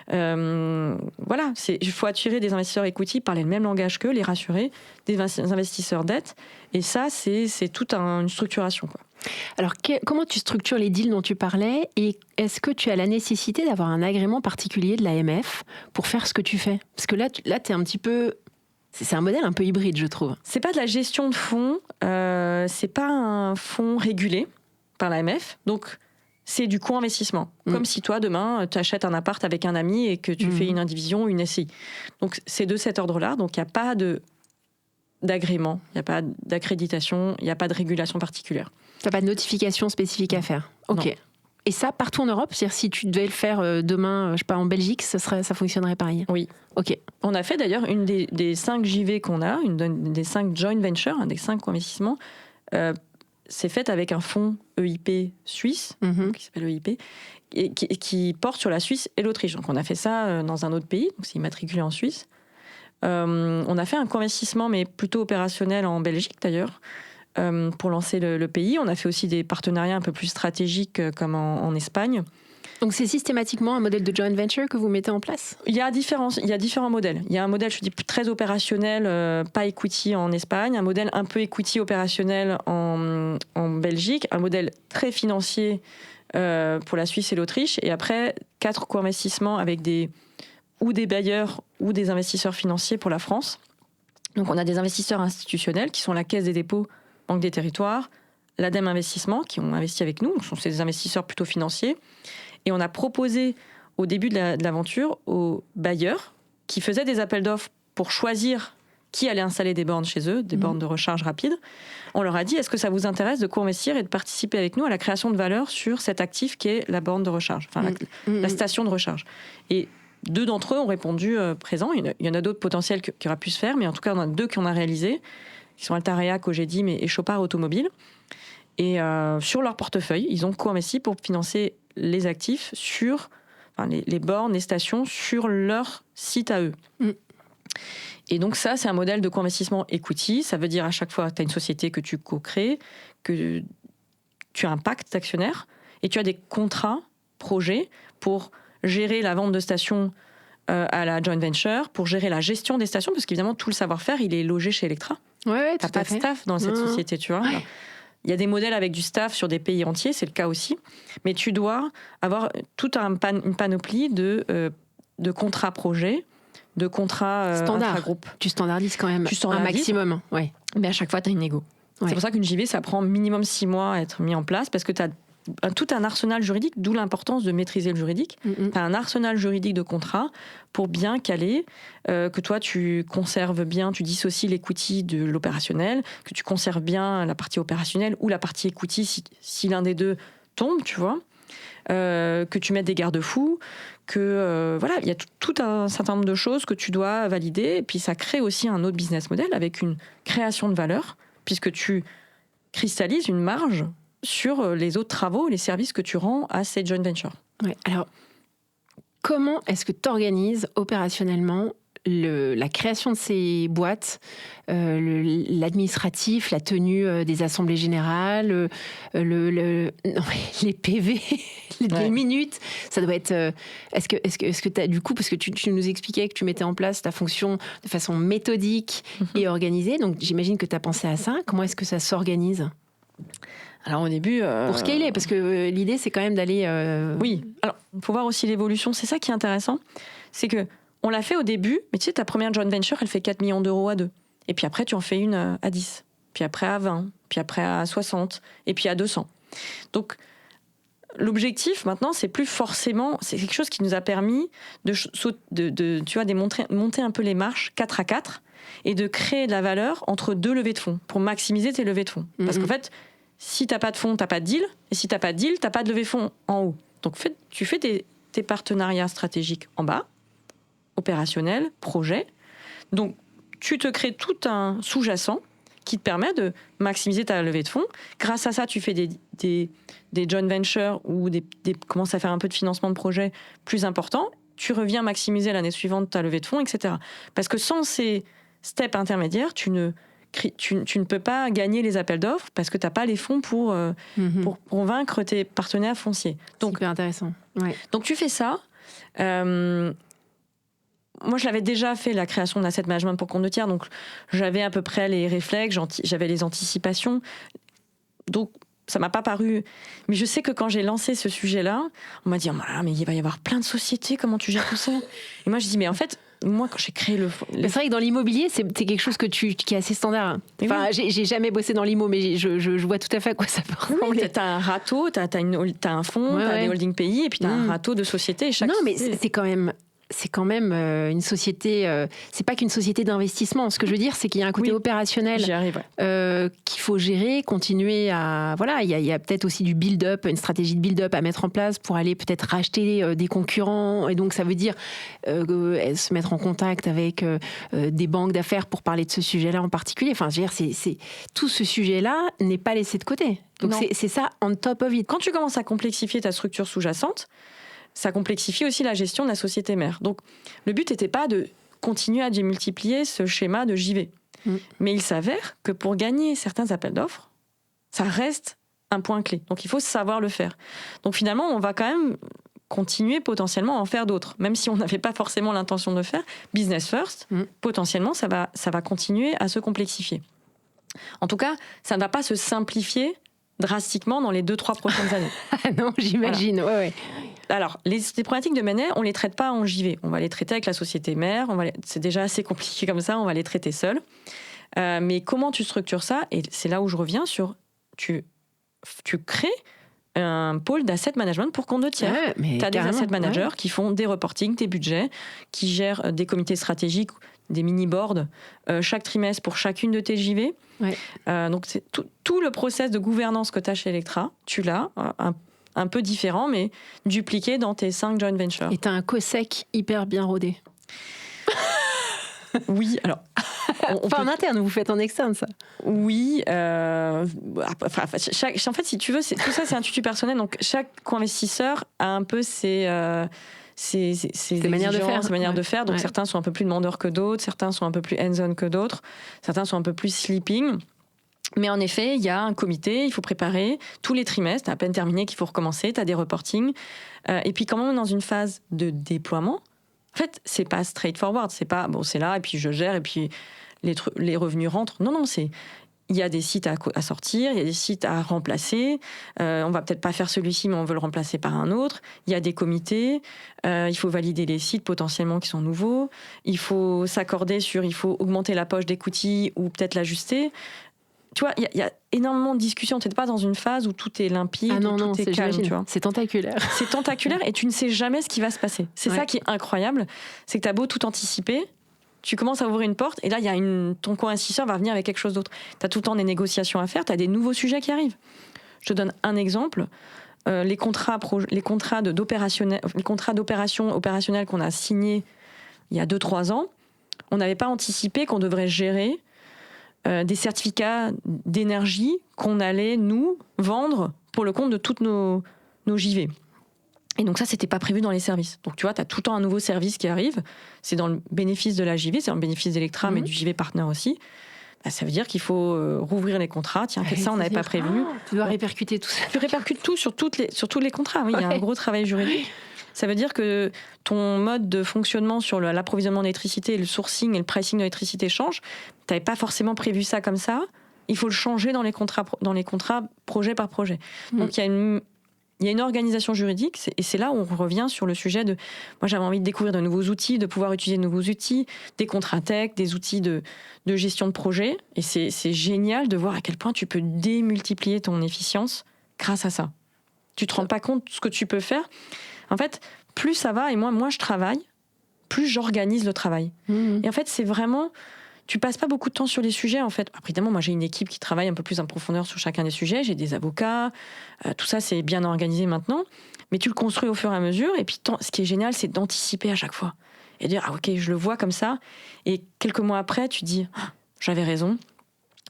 Voilà, il faut attirer des investisseurs equity, parler le même langage qu'eux, les rassurer, des investisseurs dette. Et ça, c'est toute une structuration, quoi. Alors, comment tu structures les deals dont tu parlais, et est-ce que tu as la nécessité d'avoir un agrément particulier de l'AMF pour faire ce que tu fais ? Parce que là, t'es un petit peu... C'est un modèle un peu hybride, je trouve. C'est pas de la gestion de fonds, c'est pas un fonds régulé par l'AMF, donc c'est du co-investissement. Comme si toi, demain, tu achètes un appart avec un ami et que tu fais une indivision, une SCI. Donc, c'est de cet ordre-là. Donc, il n'y a pas d'agrément, il n'y a pas d'accréditation, il n'y a pas de régulation particulière. Tu n'as pas de notification spécifique à faire. Ok. Non. Et ça, partout en Europe, c'est-à-dire si tu devais le faire demain, je sais pas, en Belgique, ça fonctionnerait pareil. Oui. Ok. On a fait d'ailleurs une des 5 JV qu'on a, une des 5 joint ventures, un des 5 co-investissements, c'est fait avec un fonds EIP suisse, qui s'appelle EIP, et qui porte sur la Suisse et l'Autriche. Donc on a fait ça dans un autre pays, donc c'est immatriculé en Suisse. On a fait un co-investissement, mais plutôt opérationnel en Belgique d'ailleurs, pour lancer le pays. On a fait aussi des partenariats un peu plus stratégiques comme en Espagne. Donc c'est systématiquement un modèle de joint venture que vous mettez en place ? Il y a différents modèles. Il y a un modèle, je dis, très opérationnel, pas equity en Espagne, un modèle un peu equity opérationnel en Belgique, un modèle très financier pour la Suisse et l'Autriche, et après 4 co-investissements avec des bailleurs ou des investisseurs financiers pour la France. Donc on a des investisseurs institutionnels qui sont la Caisse des dépôts, Banque des territoires, l'ADEME Investissement qui ont investi avec nous, donc c'est des investisseurs plutôt financiers. Et on a proposé au début de l'aventure aux bailleurs qui faisaient des appels d'offres pour choisir qui allait installer des bornes chez eux, des bornes de recharge rapide. On leur a dit, est-ce que ça vous intéresse de co-investir et de participer avec nous à la création de valeur sur cet actif qui est la borne de recharge, enfin la station de recharge. Et 2 d'entre eux ont répondu présent. Il y en a d'autres potentiels qui auraient pu se faire, mais en tout cas, on en a 2 qui on a réalisé, qui sont Altarea, Cogedim et Chopard Automobile. Et sur leur portefeuille, ils ont co-investi pour financer les actifs sur les bornes, les stations sur leur site à eux. Et donc ça, c'est un modèle de co-investissement equity. Ça veut dire à chaque fois que tu as une société que tu co-crées, que tu as un pacte d'actionnaires et tu as des contrats, projets pour gérer la vente de stations à la joint venture, pour gérer la gestion des stations, parce qu'évidemment, tout le savoir-faire, il est logé chez Electra. Ouais, tu n'as pas de staff dans cette société, tu vois. Ouais. Il y a des modèles avec du staff sur des pays entiers, c'est le cas aussi. Mais tu dois avoir toute une panoplie de contrats projets, de contrats intra-groupes. Tu standardises quand même un maximum. Ouais. Mais à chaque fois, tu as une négo. Ouais. C'est pour ça qu'une JV, ça prend minimum 6 mois à être mis en place, parce que tu as tout un arsenal juridique, d'où l'importance de maîtriser le juridique. Tu as un arsenal juridique de contrats pour bien caler, que toi tu conserves bien, tu dissocies l'equity de l'opérationnel, que tu conserves bien la partie opérationnelle ou la partie equity si l'un des deux tombe, tu vois, que tu mettes des garde-fous, que voilà, il y a tout un certain nombre de choses que tu dois valider, et puis ça crée aussi un autre business model avec une création de valeur, puisque tu cristallises une marge sur les autres travaux, les services que tu rends à cette joint venture. Ouais. Alors, comment est-ce que tu organises opérationnellement la création de ces boîtes, l'administratif, la tenue des assemblées générales, les PV, les minutes, ça doit être... Est-ce que tu as du coup, parce que tu nous expliquais que tu mettais en place ta fonction de façon méthodique et organisée, donc j'imagine que tu as pensé à ça. Comment est-ce que ça s'organise ? Alors au début... Pour scaler, parce que l'idée c'est quand même d'aller... Oui, alors il faut voir aussi l'évolution, c'est ça qui est intéressant, c'est que on l'a fait au début, mais tu sais, ta première joint venture, elle fait 4 millions d'euros à 2. Et puis après, tu en fais une à 10. Puis après à 20. Puis après à 60. Et puis à 200. Donc, l'objectif, maintenant, c'est plus forcément... C'est quelque chose qui nous a permis de monter un peu les marches 4 à 4 et de créer de la valeur entre 2 levées de fonds pour maximiser tes levées de fonds. Parce qu'en fait, si tu n'as pas de fonds, tu n'as pas de deal. Et si tu n'as pas de deal, tu n'as pas de levée de fonds en haut. Donc, tu fais tes partenariats stratégiques en bas, opérationnel, projet. Donc, tu te crées tout un sous-jacent qui te permet de maximiser ta levée de fonds. Grâce à ça, tu fais des joint ventures ou commences à faire un peu de financement de projet plus important. Tu reviens maximiser l'année suivante ta levée de fonds, etc. Parce que sans ces steps intermédiaires, tu ne peux pas gagner les appels d'offres parce que tu n'as pas les fonds pour convaincre tes partenaires fonciers. Donc, super intéressant. Ouais. Donc, tu fais ça. Moi, je l'avais déjà fait, la création d'asset management pour compte de tiers, donc j'avais à peu près les réflexes, j'avais les anticipations. Donc, ça m'a pas paru... Mais je sais que quand j'ai lancé ce sujet-là, on m'a dit « mais il va y avoir plein de sociétés, comment tu gères tout ça ?» Et moi, je dis « Mais en fait, moi, quand j'ai créé c'est vrai que dans l'immobilier, c'est quelque chose qui est assez standard. Enfin, j'ai jamais bossé dans l'immo, mais je vois tout à fait à quoi ça peut ressembler. T'as un râteau, t'as un fonds, t'as des holding pays, et puis t'as un râteau de société. Et non, mais c'est quand même une société. C'est pas qu'une société d'investissement. Ce que je veux dire, c'est qu'il y a un côté opérationnel qu'il faut gérer, continuer à. Voilà, il y a peut-être aussi du build-up, une stratégie de build-up à mettre en place pour aller peut-être racheter des concurrents. Et donc, ça veut dire se mettre en contact avec des banques d'affaires pour parler de ce sujet-là en particulier. Enfin, je veux dire, tout ce sujet-là n'est pas laissé de côté. Donc, c'est ça on top of it. Quand tu commences à complexifier ta structure sous-jacente, ça complexifie aussi la gestion de la société mère. Donc, le but n'était pas de continuer à démultiplier ce schéma de JV. Mais il s'avère que pour gagner certains appels d'offres, ça reste un point clé. Donc, il faut savoir le faire. Donc, finalement, on va quand même continuer potentiellement à en faire d'autres. Même si on n'avait pas forcément l'intention de le faire, business first, potentiellement, ça va continuer à se complexifier. En tout cas, ça ne va pas se simplifier drastiquement dans les 2-3 prochaines années. Ah non, j'imagine, ouais. Alors, les problématiques de M&A, on ne les traite pas en JV. On va les traiter avec la société mère. C'est déjà assez compliqué comme ça, on va les traiter seuls. Mais comment tu structures ça ? Et c'est là où je reviens sur... Tu crées un pôle d'asset management pour compte de tiers. Tu as des asset managers qui font des reportings, des budgets, qui gèrent des comités stratégiques, des mini-boards chaque trimestre pour chacune de tes JV. Donc, c'est tout le process de gouvernance que tu as chez Electra, tu l'as, un peu différent, mais dupliqué dans tes 5 joint ventures. Et tu as un COSEC hyper bien rodé. Oui, alors... en interne, vous faites en externe, ça ? Oui. En fait, si tu veux, tout ça, c'est un tutu personnel. Donc, chaque co-investisseur a un peu ses manières de faire. Ses manières de faire. Donc, certains sont un peu plus demandeurs que d'autres, certains sont un peu plus hands-on que d'autres, certains sont un peu plus sleeping. Mais en effet, il y a un comité, il faut préparer tous les trimestres, t'as à peine terminé qu'il faut recommencer, t'as des reportings. Et puis, quand on est dans une phase de déploiement, en fait, c'est pas straightforward, c'est pas bon, c'est là, et puis je gère, et puis les revenus rentrent. Non, il y a des sites à sortir, il y a des sites à remplacer. On va peut-être pas faire celui-ci, mais on veut le remplacer par un autre. Il y a des comités. Il faut valider les sites potentiellement qui sont nouveaux. Il faut s'accorder sur, il faut augmenter la poche d'equity ou peut-être l'ajuster. Tu vois, il y a énormément de discussions. Tu n'es pas dans une phase où tout est limpide, où tout est calme. Tu vois. C'est tentaculaire. C'est tentaculaire et tu ne sais jamais ce qui va se passer. C'est ça qui est incroyable. C'est que tu as beau tout anticiper, tu commences à ouvrir une porte et là, ton co-investisseur va venir avec quelque chose d'autre. Tu as tout le temps des négociations à faire, tu as des nouveaux sujets qui arrivent. Je te donne un exemple. Les contrats d'opération opérationnelle qu'on a signés il y a 2-3 ans, on n'avait pas anticipé qu'on devrait gérer des certificats d'énergie qu'on allait, nous, vendre pour le compte de toutes nos JV. Et donc ça, c'était pas prévu dans les services. Donc tu vois, tu as tout le temps un nouveau service qui arrive. C'est dans le bénéfice de la JV, c'est dans le bénéfice d'Electra, mais du JV partner aussi. Bah, ça veut dire qu'il faut rouvrir les contrats. Tiens, ça, on n'avait pas prévu. Tu dois répercuter tout ça. Tu répercutes tout sur tous les contrats. Oui, il y a un gros travail juridique. Ça veut dire que ton mode de fonctionnement sur l'approvisionnement d'électricité, le sourcing et le pricing d'électricité change. Tu n'avais pas forcément prévu ça comme ça. Il faut le changer dans les contrats projet par projet. Donc, il y a une organisation juridique et c'est là où on revient sur le sujet de... Moi, j'avais envie de découvrir de nouveaux outils, de pouvoir utiliser de nouveaux outils, des contrats tech, des outils de gestion de projet. Et c'est génial de voir à quel point tu peux démultiplier ton efficience grâce à ça. Tu te rends pas compte de ce que tu peux faire. En fait, plus ça va, et moi je travaille, plus j'organise le travail. Et en fait, c'est vraiment... Tu passes pas beaucoup de temps sur les sujets, en fait. Après, évidemment, moi, j'ai une équipe qui travaille un peu plus en profondeur sur chacun des sujets. J'ai des avocats. Tout ça, c'est bien organisé maintenant. Mais tu le construis au fur et à mesure. Et puis, ce qui est génial, c'est d'anticiper à chaque fois. Et de dire, ah, OK, je le vois comme ça. Et quelques mois après, tu te dis, ah, j'avais raison.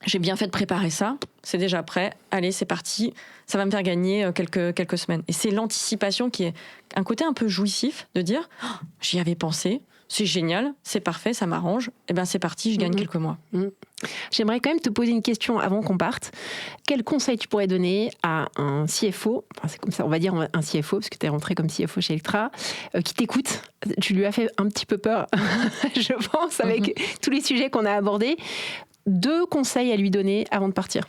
J'ai bien fait de préparer ça. C'est déjà prêt. Allez, c'est parti. Ça va me faire gagner quelques semaines. Et c'est l'anticipation qui est un côté un peu jouissif de dire, ah, j'y avais pensé. C'est génial, c'est parfait, ça m'arrange. Et bien c'est parti, je gagne quelques mois. J'aimerais quand même te poser une question avant qu'on parte. Quel conseil tu pourrais donner à un CFO, enfin c'est comme ça, on va dire un CFO, parce que tu es rentré comme CFO chez Electra, qui t'écoute. Tu lui as fait un petit peu peur, je pense, avec tous les sujets qu'on a abordés. 2 conseils à lui donner avant de partir.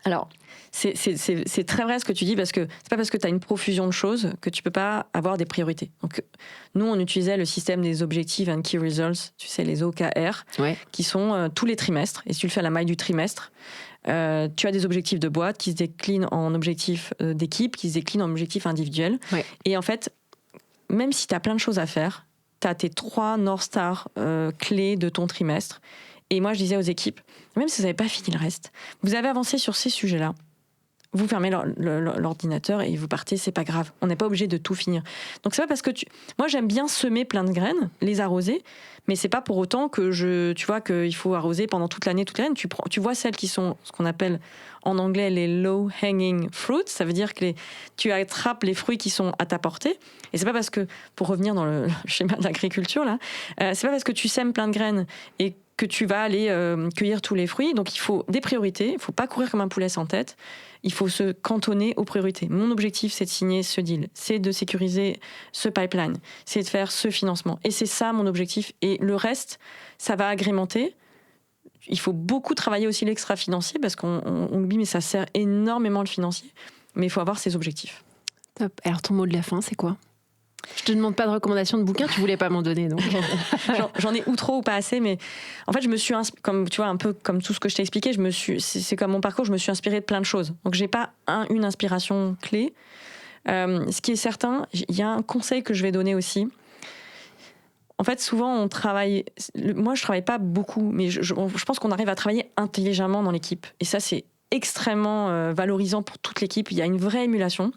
Alors, c'est très vrai ce que tu dis, parce que c'est pas parce que tu as une profusion de choses que tu peux pas avoir des priorités. Donc, nous, on utilisait le système des Objective and Key Results, tu sais, les OKR, qui sont tous les trimestres. Et si tu le fais à la maille du trimestre, tu as des objectifs de boîte qui se déclinent en objectifs d'équipe, qui se déclinent en objectifs individuels. Et en fait, même si tu as plein de choses à faire, tu as tes 3 North Stars clés de ton trimestre. Et moi, je disais aux équipes, même si vous n'avez pas fini le reste, vous avez avancé sur ces sujets-là, vous fermez l'ordinateur et vous partez, c'est pas grave. On n'est pas obligé de tout finir. Donc c'est pas parce que moi, j'aime bien semer plein de graines, les arroser, mais c'est pas pour autant que tu vois qu'il faut arroser pendant toute l'année. Tu vois celles qui sont ce qu'on appelle en anglais les low hanging fruits. Ça veut dire que tu attrapes les fruits qui sont à ta portée. Et c'est pas parce que, pour revenir dans le schéma de l'agriculture là, c'est pas parce que tu sèmes plein de graines et que tu vas aller cueillir tous les fruits. Donc il faut des priorités. Il faut pas courir comme un poulet sans tête. Il faut se cantonner aux priorités. Mon objectif, c'est de signer ce deal, c'est de sécuriser ce pipeline, c'est de faire ce financement. Et c'est ça mon objectif. Et le reste, ça va agrémenter. Il faut beaucoup travailler aussi l'extra-financier, parce qu'on oublie, mais ça sert énormément le financier. Mais il faut avoir ses objectifs. Top. Alors ton mot de la fin, c'est quoi ? Je te demande pas de recommandation de bouquin, tu voulais pas m'en donner, donc. J'en ai ou trop ou pas assez, mais en fait, je me suis comme tu vois, un peu comme tout ce que je t'ai expliqué, c'est comme mon parcours, je me suis inspirée de plein de choses. Donc j'ai pas une inspiration clé. Ce qui est certain, il y a un conseil que je vais donner aussi. En fait, souvent on travaille. Moi, je travaille pas beaucoup, mais je pense qu'on arrive à travailler intelligemment dans l'équipe. Et ça, c'est extrêmement valorisant pour toute l'équipe. Il y a une vraie émulation.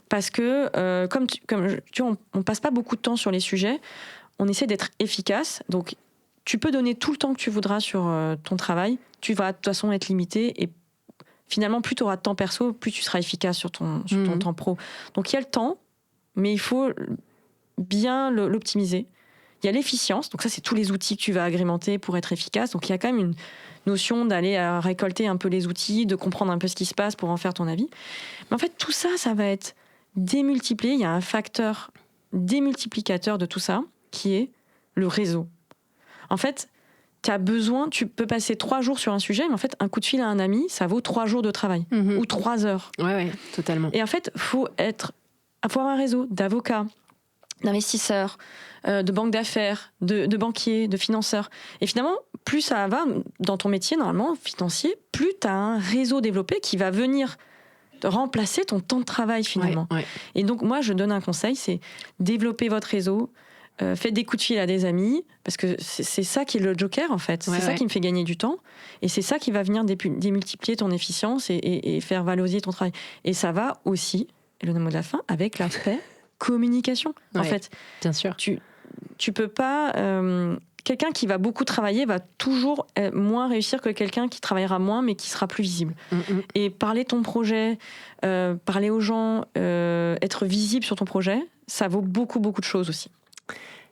Parce que, comme tu vois, on passe pas beaucoup de temps sur les sujets, on essaie d'être efficace. Donc, tu peux donner tout le temps que tu voudras sur ton travail. Tu vas de toute façon être limité. Et finalement, plus tu auras de temps perso, plus tu seras efficace sur ton temps pro. Donc, il y a le temps, mais il faut bien l'optimiser. Il y a l'efficience. Donc, ça, c'est tous les outils que tu vas agrémenter pour être efficace. Donc, il y a quand même une notion d'aller récolter un peu les outils, de comprendre un peu ce qui se passe pour en faire ton avis. Mais en fait, tout ça, ça va être démultiplié. Il y a un facteur démultiplicateur de tout ça qui est le réseau. En fait, tu peux passer 3 jours sur un sujet, mais en fait, un coup de fil à un ami, ça vaut 3 jours de travail ou 3 heures. Ouais, totalement. Et en fait, faut avoir un réseau d'avocats, d'investisseurs, de banques d'affaires, de banquiers, de financeurs. Et finalement, plus ça va dans ton métier, normalement, financier, plus tu as un réseau développé qui va venir remplacer ton temps de travail, finalement. Ouais. Et donc, moi, je donne un conseil, c'est développer votre réseau, faites des coups de fil à des amis, parce que c'est ça qui est le joker, en fait. C'est ça qui me fait gagner du temps. Et c'est ça qui va venir démultiplier ton efficience et faire valoriser ton travail. Et ça va aussi, et le mot de la fin, avec l'aspect communication. En fait, bien sûr. Tu peux pas... quelqu'un qui va beaucoup travailler va toujours moins réussir que quelqu'un qui travaillera moins mais qui sera plus visible. Et parler ton projet, parler aux gens, être visible sur ton projet, ça vaut beaucoup, beaucoup de choses aussi.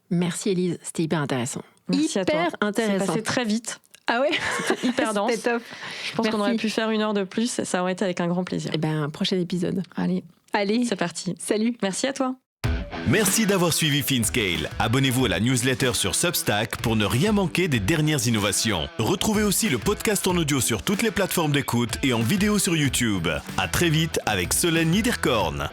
Merci Élise, c'était hyper intéressant. Merci à toi. Hyper intéressant. C'est passé très vite. Ah ouais ? C'était hyper dense. C'était top. Je pense qu'on aurait pu faire 1 heure de plus, ça aurait été avec un grand plaisir. Eh ben, prochain épisode. Allez, c'est parti. Salut. Merci à toi. Merci d'avoir suivi FinScale. Abonnez-vous à la newsletter sur Substack pour ne rien manquer des dernières innovations. Retrouvez aussi le podcast en audio sur toutes les plateformes d'écoute et en vidéo sur YouTube. À très vite avec Solène Niederkorn.